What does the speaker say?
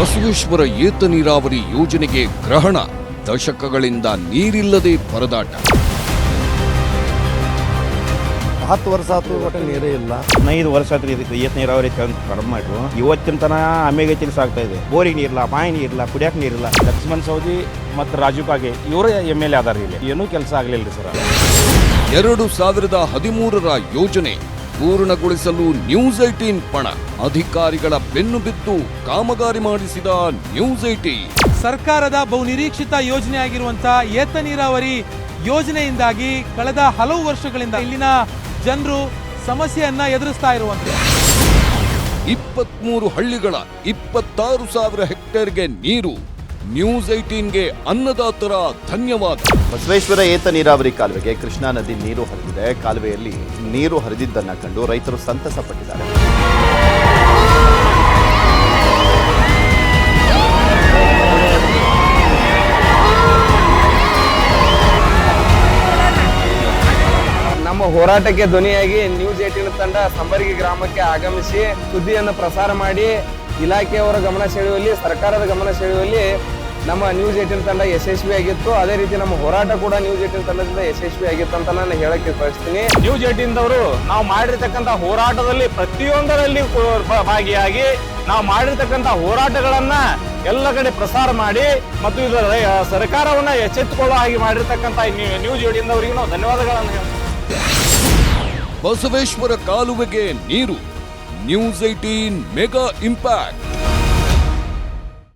ಬಸವೇಶ್ವರ ಏತ ನೀರಾವರಿ ಯೋಜನೆಗೆ ಗ್ರಹಣ, ದಶಕಗಳಿಂದ ನೀರಿಲ್ಲದೆ ಪರದಾಟ. 10 ವರ್ಷ ಆಯ್ತು, ಒಟ್ಟು ನೀರೇ ಇಲ್ಲ. 5 ವರ್ಷ ಆತ್ರಿ ಇದಕ್ಕೆ ಏತ ನೀರಾವರಿ ಕಡಿಮೆ ಮಾಡ್ರು. ಇವತ್ತಿನ ತನ ಆಮೇಲೆ ತಿಳಿಸಾಗ್ತಾ ಇದೆ. ಬೋರಿಗೆ ನೀರಿಲ್ಲ, ಬಾಯಿ ನೀರಿಲ್ಲ, ಕುಡಿಯಕ್ಕೆ ನೀರಿಲ್ಲ. ಲಕ್ಷ್ಮಣ್ ಸವದಿ ಮತ್ತು ರಾಜು ಕಾಗೆ ಇವರೇ MLA ಅದಾರ. ಇಲ್ಲಿ ಏನೂ ಕೆಲಸ ಆಗಲಿಲ್ಲ ರೀ ಸರ್. 2013ರ ಯೋಜನೆ ಪೂರ್ಣಗೊಳಿಸಲು ನ್ಯೂಸ್ 18 ಪಣ. ಅಧಿಕಾರಿಗಳ ಬೆನ್ನು ಬಿದ್ದು ಕಾಮಗಾರಿ ಮಾಡಿಸಿದ ನ್ಯೂಸ್ 18. ಸರ್ಕಾರದ ಬಹುನಿರೀಕ್ಷಿತ ಯೋಜನೆಯಾಗಿರುವಂತಹ ಏತ ನೀರಾವರಿ ಯೋಜನೆಯಿಂದಾಗಿ ಕಳೆದ ಹಲವು ವರ್ಷಗಳಿಂದ ಇಲ್ಲಿನ ಜನರು ಸಮಸ್ಯೆಯನ್ನ ಎದುರಿಸ್ತಾ ಇರುವಂತೆ 23 ಹಳ್ಳಿಗಳ 26,000 ಹೆಕ್ಟೇರ್ಗೆ ನೀರು. ನ್ಯೂಸ್ 18ಗೆ ಅನ್ನದಾತರ ಧನ್ಯವಾದ. ಬಸವೇಶ್ವರ ಏತ ನೀರಾವರಿ ಕಾಲುವೆಗೆ ಕೃಷ್ಣಾ ನದಿ ನೀರು ಹರಿದಿದೆ. ಕಾಲುವೆಯಲ್ಲಿ ನೀರು ಹರಿದಿದ್ದನ್ನು ಕಂಡು ರೈತರು ಸಂತಸ ಪಟ್ಟಿದ್ದಾರೆ. ನಮ್ಮ ಹೋರಾಟಕ್ಕೆ ಧ್ವನಿಯಾಗಿ ನ್ಯೂಸ್ 18 ತಂಡ ಸಂಬರಗಿ ಗ್ರಾಮಕ್ಕೆ ಆಗಮಿಸಿ ಸುದ್ದಿಯನ್ನು ಪ್ರಸಾರ ಮಾಡಿ ಇಲಾಖೆಯವರ ಗಮನ ಸೆಳೆಯುವಲ್ಲಿ, ಸರ್ಕಾರದ ಗಮನ ಸೆಳೆಯುವಲ್ಲಿ ನಮ್ಮ ನ್ಯೂಸ್ 18 ತಂಡ ಯಶಸ್ವಿಯಾಗಿತ್ತು. ಅದೇ ರೀತಿ ನಮ್ಮ ಹೋರಾಟ ಕೂಡ ನ್ಯೂಸ್ 18 ತಂಡದಿಂದ ಯಶಸ್ವಿಯಾಗಿತ್ತು ಅಂತ ನಾನು ಹೇಳಕ್ಕೆ ಬಯಸ್ತೀನಿ. ನ್ಯೂಸ್ 18 ದವರು ನಾವು ಮಾಡಿರ್ತಕ್ಕಂಥ ಹೋರಾಟದಲ್ಲಿ ಪ್ರತಿಯೊಂದರಲ್ಲಿ ಭಾಗಿಯಾಗಿ ನಾವು ಮಾಡಿರ್ತಕ್ಕಂಥ ಹೋರಾಟಗಳನ್ನ ಎಲ್ಲ ಕಡೆ ಪ್ರಸಾರ ಮಾಡಿ ಮತ್ತು ಇದರ ಸರ್ಕಾರವನ್ನ ಎಚ್ಚೆತ್ತುಕೊಳ್ಳೋ ಹಾಗೆ ಮಾಡಿರ್ತಕ್ಕಂಥ ನ್ಯೂಸ್ 18 ದವರಿಗೆ ನಾವು ಧನ್ಯವಾದಗಳನ್ನು ಹೇಳ್ತೀವಿ. ಬಸವೇಶ್ವರ ಕಾಲುವೆಗೆ ನೀರು. News 18 mega impact.